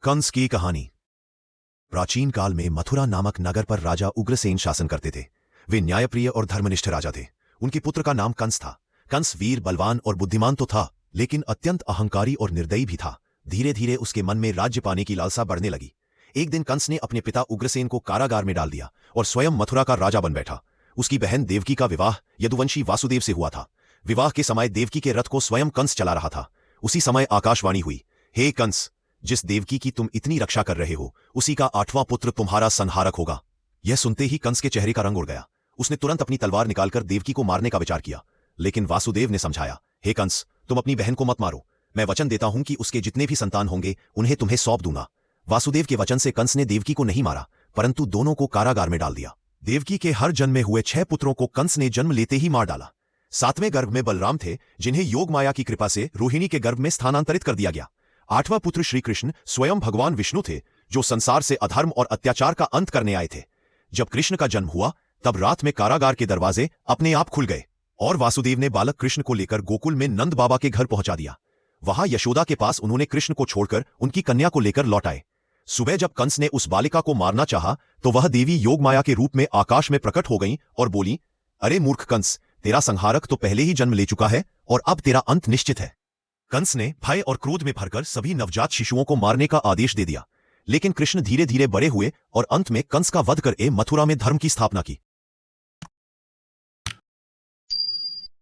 कंस की कहानी। प्राचीन काल में मथुरा नामक नगर पर राजा उग्रसेन शासन करते थे। वे न्यायप्रिय और धर्मनिष्ठ राजा थे। उनके पुत्र का नाम कंस था। कंस वीर, बलवान और बुद्धिमान तो था, लेकिन अत्यंत अहंकारी और निर्दयी भी था। धीरे धीरे उसके मन में राज्य पाने की लालसा बढ़ने लगी। एक दिन कंस ने अपने पिता उग्रसेन को कारागार में डाल दिया और स्वयं मथुरा का राजा बन बैठा। उसकी बहन देवकी का विवाह यदुवंशी वासुदेव से हुआ था। विवाह के समय देवकी के रथ को स्वयं कंस चला रहा था। उसी समय आकाशवाणी हुई, हे कंस, जिस देवकी की तुम इतनी रक्षा कर रहे हो, उसी का 8वां पुत्र तुम्हारा संहारक होगा। यह सुनते ही कंस के चेहरे का रंग उड़ गया। उसने तुरंत अपनी तलवार निकालकर देवकी को मारने का विचार किया, लेकिन वासुदेव ने समझाया, हे कंस, तुम अपनी बहन को मत मारो। मैं वचन देता हूं कि उसके जितने भी संतान होंगे उन्हें तुम्हें सौंप दूंगा। वासुदेव के वचन से कंस ने देवकी को नहीं मारा, परंतु दोनों को कारागार में डाल दिया। देवकी के हर जन्म में हुए 6 पुत्रों को कंस ने जन्म लेते ही मार डाला। 7वें गर्भ में बलराम थे, जिन्हें योग माया की कृपा से रोहिणी के गर्भ में स्थानांतरित कर दिया गया। 8वां पुत्र श्री कृष्ण स्वयं भगवान विष्णु थे, जो संसार से अधर्म और अत्याचार का अंत करने आए थे। जब कृष्ण का जन्म हुआ, तब रात में कारागार के दरवाजे अपने आप खुल गए और वासुदेव ने बालक कृष्ण को लेकर गोकुल में नंद बाबा के घर पहुंचा दिया। वहां यशोदा के पास उन्होंने कृष्ण को छोड़कर उनकी कन्या को लेकर लौट आए। सुबह जब कंस ने उस बालिका को मारना चाहा, तो वह देवी योगमाया के रूप में आकाश में प्रकट हो गईं और बोली, अरे मूर्ख कंस, तेरा संहारक तो पहले ही जन्म ले चुका है और अब तेरा अंत निश्चित है। कंस ने भय और क्रोध में भरकर सभी नवजात शिशुओं को मारने का आदेश दे दिया, लेकिन कृष्ण धीरे धीरे बड़े हुए और अंत में कंस का वध कर मथुरा में धर्म की स्थापना की।